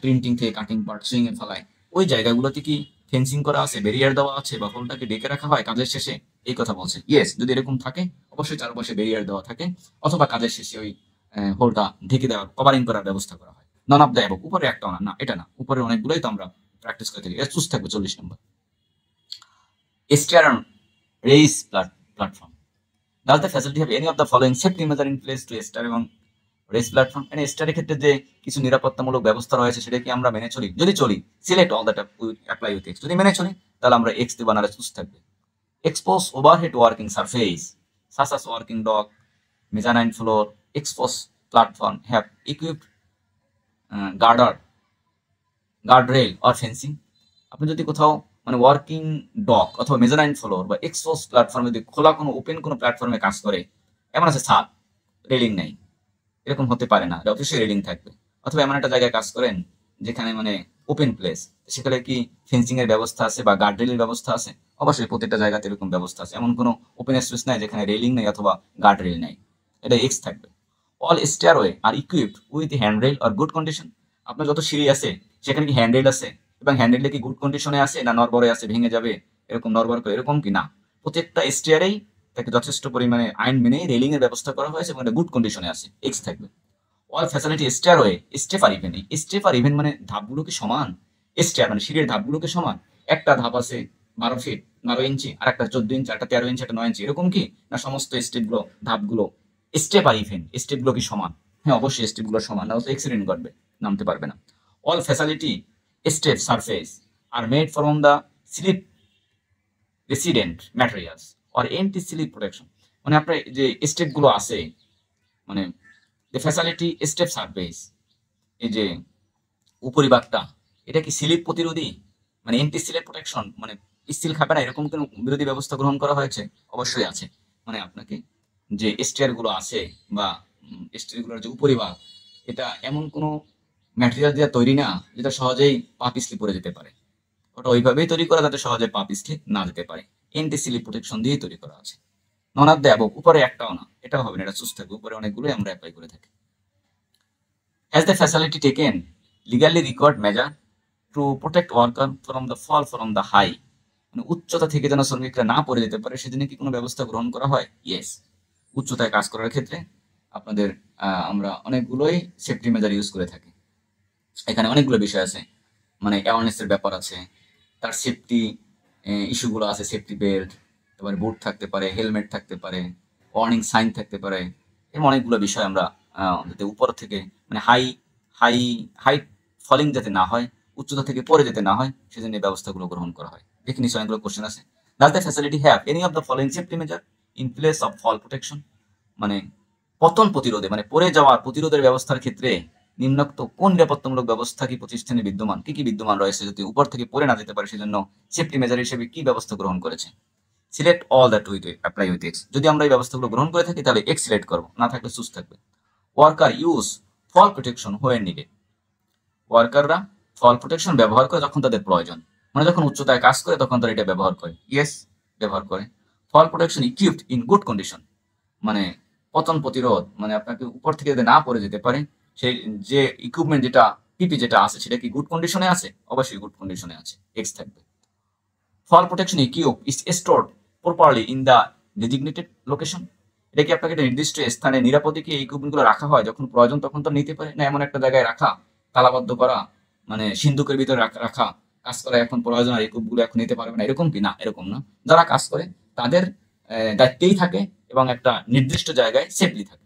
প্রিন্টিং থেকে কাটিং পার্ট সুইং এ ফেলায়, ওই জায়গাগুলোতে কি ফেন্সিং করা আছে, ব্যারিয়ার দেওয়া আছে, বা হলটাকে ডেকে রাখা হয় কাজের শেষে? এই কথা বলছে। ইয়েস, যদি এরকম থাকে অবশ্যই চারপাশে ব্যারিয়ার দেওয়া থাকে, অথবা কাজের শেষে ওই হোলটা ঢেকে দেওয়ার, কভারিং করার ব্যবস্থা করা হয়। নন অফ দ্য অ্যাবভ, উপরে একটা না, এটা না, উপরে অনেকগুলোই তো আমরা প্র্যাকটিস করে থাকি। চুজ থাকবে 40 নম্বর। Stair on raise platform, does the facility have any of the following safety measure in place to stair এবং রেস প্ল্যাটফর্ম? মানে স্টারের ক্ষেত্রে যে কিছু নিরাপত্তামূলক ব্যবস্থা রয়েছে সেটা কি আমরা মেনে চলি? যদি চলি, select all that apply with ex. যদি মেনে চলি তাহলে আমরা এক্স দিয়ে বানালে চুজ থাকবে। Expose overhead working surface such as working dock, mezzanine floor, exposed platform have equipped guardrail or fencing. আপনি যদি কোথাও মানে ওয়ার্কিং ডক অথবা মেজানাইন ফ্লোর বা এক্সপোজ প্ল্যাটফর্মে, যদি খোলা কোনো ওপেন কোনো প্ল্যাটফর্মে কাজ করে, এমন আছে ছাদ, রেলিং নেই, এরকম হতে পারে না, অবশ্যই রেলিং থাকবে। অথবা এমন একটা জায়গায় কাজ করেন যেখানে মানে ওপেন প্লেস, সেখানে কি ফেন্সিং এর ব্যবস্থা আছে বা গার্ডরেলের ব্যবস্থা আছে? অবশ্যই প্রত্যেকটা জায়গাতে এরকম ব্যবস্থা আছে। এমন কোনো ওপেন স্পেস নাই যেখানে রেলিং নেই অথবা গার্ডরেল নেই, এটা এক্স থাকবে। All stairway are equipped with handrail are good condition. আপনার যত সিঁড়ি আছে সেখানে কি হ্যান্ডরেল আছে, এবং হ্যান্ডরেলটা কি গুড কন্ডিশনে আছে না নড়বড়ে আছে, ভেঙে যাবে, এরকম নড়বড় করে এরকম কি না? প্রত্যেকটা স্টেয়ারেই তাকে যথেষ্ট পরিমাণে আইন মেনে রেলিং এর ব্যবস্থা করা হয়েছে এবং এটা গুড কন্ডিশনে আছে, এক্স থাকবে। অল ফ্যাসিলিটি স্টেয়ারওয়ে স্টেপ আর ইভেন, স্টেপ আর ইভেন মানে ধাপগুলো কি সমান? স্টেয়ার মানে সিঁড়ির ধাপগুলো কি সমান? একটা ধাপ আছে 12 ফিট 12 ইঞ্চি, আর একটা 14 ইঞ্চি, একটা 13 ইঞ্চি, একটা 9 ইঞ্চি, এরকম কি না? সমস্ত স্টেপগুলো, ধাপগুলো, স্টেপ আর ইভেন, স্টেপগুলো কি সমান? হ্যাঁ, অবশ্যই স্টেপগুলো সমান, না তো অ্যাক্সিডেন্ট ঘটবে, নামতে পারবে না। All facility step surface are made from the slip resident materials or anti slip protection. মানে আপনার যে স্টেপগুলো আছে, মানে the facility step surface, এই যে উপরিভাগটা, এটা কি স্লিপ প্রতিরোধী, মানে এন্টি স্লিপ প্রোটেকশন, মানে স্টিল খাবে না, এরকম কোনো বিরোধী ব্যবস্থা গ্রহণ করা হয়েছে? অবশ্যই আছে। মানে আপনাকে যে স্টেয়ার গুলো আছে বা স্টেয়ার গুলোর যে উপরিভাগ, এটা এমন কোনো ম্যাটেরিয়াল দিয়ে তৈরি না যেটা সহজেই পা পিছলে পড়ে যেতে পারে, ওটা ওইভাবেই তৈরি করা যাতে সহজে পা পিছলে না যেতে পারে, এন্টি স্লিপ প্রোটেকশন দিয়েই তৈরি করা আছে। নন অফ দ্য অ্যাবভ, উপরে একটাও না, এটাও হবে না, এটা চুজ থাকবে। উপরে অনেকগুলোই আমরা অ্যাপ্লাই করে থাকি। Has the facility taken legally required measure to protect worker from the fall from the high? মানে উচ্চতা থেকে যেন শ্রমিকরা না পড়ে যেতে পারে সেজন্য কি কোনো ব্যবস্থা গ্রহণ করা হয়? ইয়েস, উচ্চতায় কাজ করার ক্ষেত্রে আপনাদের আমরা অনেকগুলোই সেফটি মেজার ইউজ করে থাকি। এখানে অনেকগুলো বিষয় আছে, মানে অ্যাওয়ারনেসের ব্যাপার আছে, তার সেফটি ইস্যুগুলো আছে, সেফটি বেল্ট, তারপরে বুট থাকতে পারে, হেলমেট থাকতে পারে, ওয়ার্নিং সাইন থাকতে পারে, এরকম অনেকগুলো বিষয় আমরা যাতে উপর থেকে মানে হাই হাইট ফলিং যাতে না হয়, উচ্চতা থেকে পড়ে যেতে না হয়, সেজন্য এই ব্যবস্থাগুলো গ্রহণ করা হয়। দেখে নিশ্চয় অনেকগুলো কোশ্চেন আছে। Does the facility have any of the following safety measure in place of fall protection? মানে পতন প্রতিরোধে, মানে পড়ে যাওয়ার প্রতিরোধের ব্যবস্থার ক্ষেত্রে নিম্নোক্ত কোন নিরাপত্তামূলক ব্যবস্থা কি প্রতিষ্ঠানে বিদ্যমান? কি কি বিদ্যমান রয়েছে যাতে উপর থেকে পড়ে না যেতে পারে, সেজন্য সেফটি মেজার হিসেবে কি ব্যবস্থা গ্রহণ করেছে? Select all that with apply with ex. যদি আমরা এই ব্যবস্থাগুলো গ্রহণ করে থাকি তাহলে এক্স সিলেক্ট করবো, না থাকলে চুজ থাকবে। Worker use fall protection when needed. ওয়ার্কাররা ফল প্রোটেকশন ব্যবহার করে যখন তাদের প্রয়োজন, মানে যখন উচ্চতায় কাজ করে তখন তারা এটা ব্যবহার করে। ইয়েস, ব্যবহার করে। Fall protection equipped in good condition, মানে পতন প্রতিরোধ, মানে আপনাকে উপর থেকে যাতে না পড়ে যেতে পারে সেই যে ইকুইপমেন্ট, যেটা পিপি যেটা আছে, সেটা কি গুড কন্ডিশনে আছে? অবশ্যই গুড কন্ডিশনে আছে, এক্স থাকবে। Fall protection equip is stored properly in the designated location. এটা কি আপনাকে একটা নির্দিষ্ট স্থানে নিরাপদে কি এই ইকুইপমেন্টগুলো রাখা হয়, যখন প্রয়োজন তখন তো নিতে পারে, না এমন একটা জায়গায় রাখা, তালাবদ্ধ করা, মানে সিন্ধুকের ভিতরে রাখা, কাজ করা এখন প্রয়োজন আর ইকুইপগুলো এখন নিতে পারবে না, এরকম কি? না, এরকম না। যারা কাজ করে তাদের দায়িত্বেই থাকে এবং একটা নির্দিষ্ট জায়গায় সেফলি থাকে।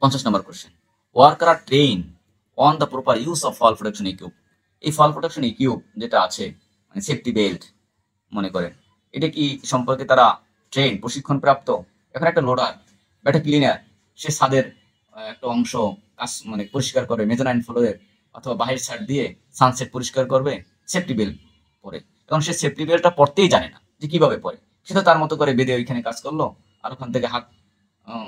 50 নম্বর question, worker are train on the proper use of fall protection equip. এই ফল প্রোটেকশন ইকুইপ যেটা আছে, মানে সেফটি বেল্ট মনে করেন, এটা কি সম্পর্কে তারা ট্রেন, প্রশিক্ষণ প্রাপ্ত? এখন একটা লোডার বা একটা ক্লিনার, সে ছাদের একটা অংশ কাজ মানে পরিষ্কার করবে, মেজানাইন ফ্লোরের অথবা বাহির সাইড দিয়ে সানসেট পরিষ্কার করবে, সেফটি বেল্ট পরে। এখন সে সেফটি বেল্টটা পড়তেই জানে না যে কিভাবে পরে, সে তো তার মতো করে বেঁধে ওইখানে কাজ করলো, আর ওখান থেকে হাত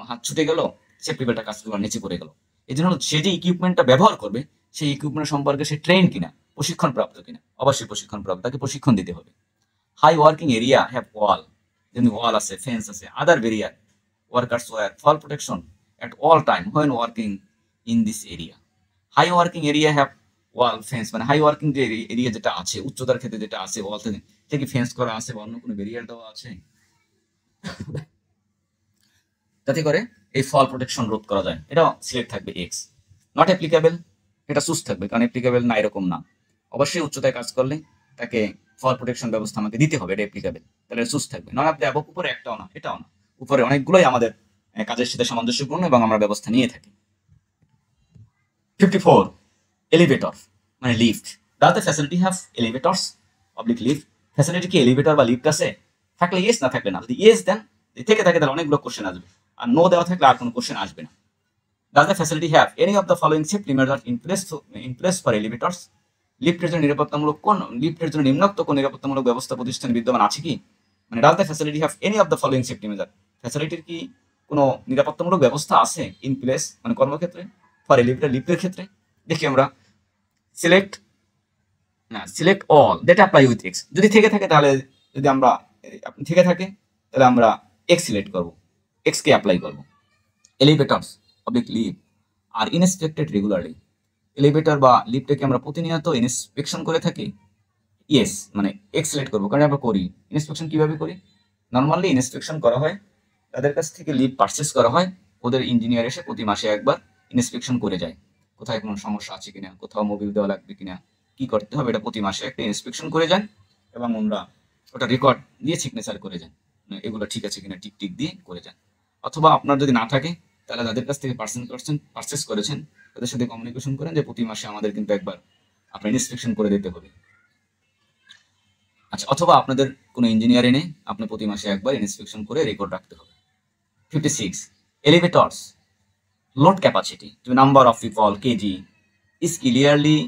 হাত ছুটে গেল, সেফটি বেল্টটা কাজ করলো, নিচে পড়ে গেল। এই জন্য সে যে ইকুইপমেন্টটা ব্যবহার করবে, সেই ইকুইপমেন্ট সম্পর্কে সে ট্রেন কিনা, প্রশিক্ষণ প্রাপ্ত কিনা? অবশ্যই প্রশিক্ষণ প্রাপ্ত, তাকে প্রশিক্ষণ দিতে হবে। High working area have wall, যেমন ওয়াল আছে, ফেন্স আছে, other barrier, workers wear fall protection at all time when working in this area. High working area have wall fence মানে হাই ওয়ার্কিং যে এরিয়া যেটা আছে, উচ্চতার ক্ষেত্রে যেটা আছে ওয়াল থেকে ফেন্স করা আছে বা অন্য কোনো ব্যারিয়ার দেওয়া আছে, যাতে করে এই ফল প্রোটেকশন রোধ করা যায়, এটা সিলেক্ট থাকবে এক্স। নট অ্যাপ্লিকেবল, এটা চুজ থাকবে, কারণ অ্যাপ্লিকেবল না এরকম না, অবশ্যই উচ্চতায় কাজ করলে তাকে ফল প্রোটেকশন ব্যবস্থা আমাকে দিতে হবে, এটা অ্যাপ্লিকেবল, তাহলে চুজ থাকবে। নন অফ দ্য অ্যাবভ উপরে একটাও না, এটাও না, উপরে অনেকগুলোই আমাদের কাজের সাথে সামঞ্জস্যপূর্ণ এবং আমরা ব্যবস্থা নিয়ে থাকি। 54 এলিভেটর মানে lift. Does the facility have elevators public lift? Facility কি এলিভেটর বা লিফট আছে? থাকলে ইয়েস, না থাকলে না। যদি ইয়েস দেন থেকে থাকে তাহলে অনেকগুলো কোশ্চেন আসবে, আর নো দেওয়া থাকলে আর কোনো কোশ্চেন আসবে না। Does the facility have any of the following safety measures in place for elevators? লিফটের জন্য নিরাপত্তামূলক কোন লিফটের জন্য নিম্নোক্ত কোন নিরাপত্তামূলক ব্যবস্থা প্রতিষ্ঠান বিদ্যমান আছে কি? মানে does the facility have any of the following safety measure? ফ্যাসিলিটির কি কোনো নিরাপত্তামূলক ব্যবস্থা আছে ইন প্লেস মানে কর্মক্ষেত্রে ফর এলিভেটর লিফটের ক্ষেত্রে? দেখি আমরা select select all that apply with ex. যদি থেকে থাকে তাহলে যদি আমরা থেকে থাকে তাহলে আমরা এক্স সিলেক্ট করব, এক্স কে অ্যাপ্লাই করব। এলিভেটরস পাবলিক লিফট আর ইনস্পেক্টেড রেগুলারলি। এলিভেটর বা লিফটকে আমরা প্রতিনিয়ত ইন্সপেকশন করে থাকি, ইয়েস মানে এক্স সিলেক্ট করবো, কারণ আমরা করি। ইন্সপেকশন কিভাবে করি? নর্মালি ইন্সপেকশন করা হয়, তাদের কাছ থেকে লিফট পারচেস করা হয়, ওদের ইঞ্জিনিয়ার এসে প্রতি মাসে একবার ইন্সপেকশন করে যায়, কোথায় কোনো সমস্যা আছে কিনা, কোথাও মোবিল দেওয়া লাগবে কিনা, কি করতে হবে, এটা প্রতি মাসে একটা ইন্সপেকশন করে যান এবং আমরা ওটা রেকর্ড দিয়ে সিগনেচার করে যান, এগুলো ঠিক আছে কিনা টিক টিক দিয়ে করে যান। অথবা আপনার যদি না থাকে তাহলে যাদের কাছ থেকে পারচেস করেছেন তাদের সাথে কমিউনিকেশন করেন যে প্রতি মাসে আমাদের কিন্তু একবার আপনার ইন্সপেকশন করে দিতে হবে। আচ্ছা, অথবা আপনাদের কোনো ইঞ্জিনিয়ার এনে আপনি প্রতি মাসে একবার ইন্সপেকশন করে রেকর্ড রাখতে হবে। 56 এলিভেটরস load capacity to number of people kg is clearly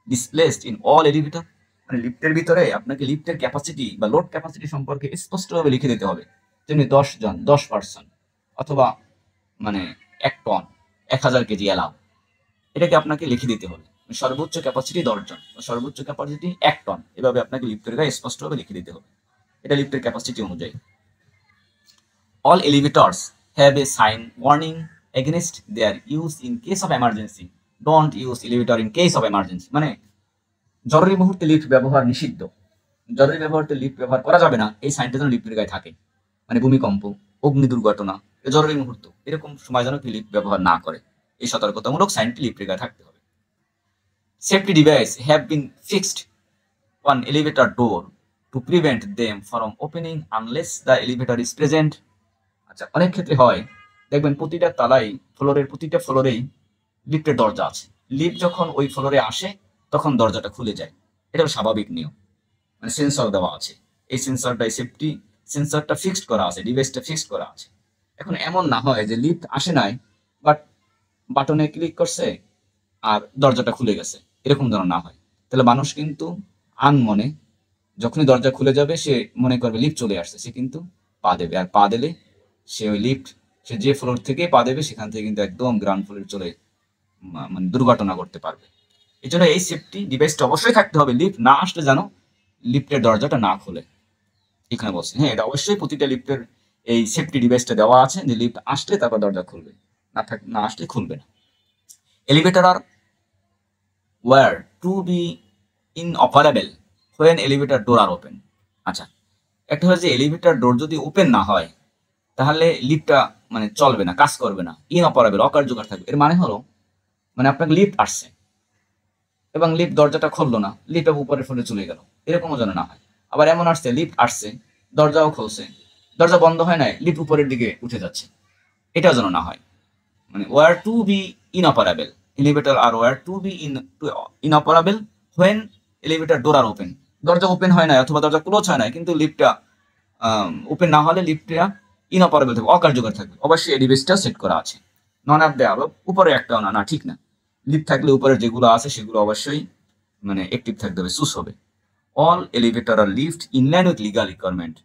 displaced in all elevator। মানে লিফটের ভিতরে আপনাকে লিফটের ক্যাপাসিটি বা লোড ক্যাপাসিটি সম্পর্কে স্পষ্টভাবে লিখে দিতে হবে, যেমনি 10 জন 10% অথবা মানে 1 টন 1000 কেজি অ্যালাউ, এটাকে আপনাকে লিখে দিতে হবে। সর্বোচ্চ ক্যাপাসিটি 10 জন, সর্বোচ্চ ক্যাপাসিটি 1 টন, এভাবে আপনাকে লিফটের গায়ে স্পষ্টভাবে লিখে দিতে হবে, এটা লিফটের ক্যাপাসিটি অনুযায়ী। All elevators have a sign warning against their use in case of emergency. Don't use elevator in case of emergency, মানে জরুরি মুহূর্তে লিফট ব্যবহার নিষিদ্ধ, জরুরি ব্যবহারে লিফট ব্যবহার করা যাবে না, এই সাইনটা যেন লিফটের গায়ে থাকে। মানে ভূমিকম্প, অগ্নি দুর্ঘটনা, জরুরি মুহূর্ত, এরকম সময় যেন লিফট ব্যবহার না করে, এই সতর্কতামূলক সাইনটি লিফটের গায়ে থাকতে হবে। Safety device have been fixed on elevator door to prevent them from opening unless the elevator is present. আচ্ছা, অনেক ক্ষেত্রে হয় দেখবেন প্রতিটা তালাই প্রতিটা ফ্লোরেই লিফটের দরজা আছে, লিফট যখন ওই ফ্লোরে আসে তখন দরজাটা খুলে যায়, এটা স্বাভাবিক নিয়ম, মানে সেন্সর দেওয়া আছে, এই সেন্সরটা সেফটি সেন্সরটা ফিক্সড করা আছে, ডিভাইসটা ফিক্সড করা আছে। এখন এমন না হয় যে লিফট আসে নাই বাট বাটনে ক্লিক করছে আর দরজাটা খুলে গেছে, এরকম যেন না হয়। তাহলে মানুষ কিন্তু আনমনে যখনই দরজা খুলে যাবে সে মনে করবে লিফট চলে আসছে, সে কিন্তু পা দেবে, আর পা দিলে সে ওই লিফট সে যে ফ্লোর থেকে পা দেবে সেখান থেকে কিন্তু একদম গ্রাউন্ড ফ্লোরে চলে মানে দুর্ঘটনা করতে পারবে। এই জন্য এই সেফটি ডিভাইসটা অবশ্যই থাকতে হবে, লিফট না আসলে যেন লিফটের দরজাটা না খোলে। এখানে বলছে হ্যাঁ, এটা অবশ্যই প্রতিটা লিফটের এই সেফটি ডিভাইসটা দেওয়া আছে যে লিফট আসলে তারপর দরজা খুলবে, না আসলে খুলবে না। Elevator are wire to be inoperable when elevator door are open. আচ্ছা, একটা হচ্ছে যে এলিভেটর ডোর যদি ওপেন না হয় তাহলে লিফটটা মানে চলবে না, কাজ করবে না, ইনঅপারেবল অকার্যকর থাকবে। এর মানে হলো মানে আপনাকে লিফট আসছে এবং লিফট দরজাটা খুললো না, লিফট উপরের ফ্লোরে চলে গেল, এরকমও যেন না হয়। আবার এমন আসছে লিফট আসছে দরজাও খুলছে, দরজা বন্ধ হয় নাই, লিফট উপরের দিকে উঠে যাচ্ছে, এটাও যেন না হয়। মানে wire to be inoperable, elevator are wire to be inoperable when elevator door are open. দরজা ওপেন হয় না অথবা দরজা ক্লোজ হয় না, কিন্তু লিফটটা ওপেন না হলে লিফটটা ইনঅপারেবল থাকবে, অকার্যকর থাকবে। অবশ্যই এই ডিভাইসটা সেট করা আছে। নন অফ দ্য অ্যাবভ উপরে একটাও না, না ঠিক না। লিফট থাকলে উপরে যেগুলো আছে সেগুলো অবশ্যই মানে অ্যাক্টিভ থাকতে হবে, সুস হবে। All elevator are lift in line with legal requirement.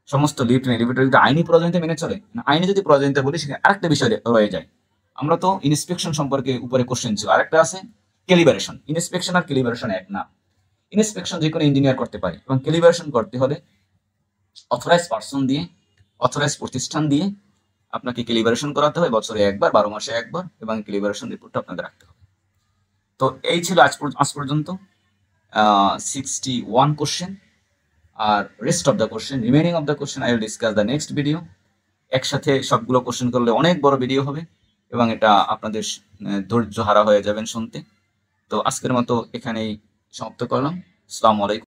সমস্ত লিফট এলিভেটর যদি আইনি প্রয়োজনীয়তা মেনে চলে, আইনে যদি প্রয়োজনীয়তা বলি সেখানে আরেকটা বিষয় রয়ে যায়। আমরা তো ইন্সপেকশন সম্পর্কে উপরে কোশ্চেন ছিল, আরেকটা আছে ক্যালিব্রেশন। ইন্সপেকশন আর ক্যালিব্রেশন এক না। ইন্সপেকশন যে কোনো ইঞ্জিনিয়ার করতে পারে এবং ক্যালিব্রেশন করতে হলে অথরাইজ পার্সন দিয়ে, অথরাইজ প্রতিষ্ঠান দিয়ে আপনাকে ক্যালিব্রেশন করাতে হয় বছরে একবার, 12 মাসে একবার, এবং ক্যালিব্রেশন রিপোর্টটা আপনাকে রাখতে হবে। তো এই ছিল আজ পর্যন্ত 61 question. Are rest of the question, remaining of the question I will discuss the next video. একসাথে সবগুলো কোশ্চেন করলে অনেক বড় ভিডিও হবে এবং এটা আপনাদের ধৈর্য হারা হয়ে যাবেন শুনতে। তো আজকের মতো এখানেই সমাপ্ত করলাম। আসসালামু আলাইকুম।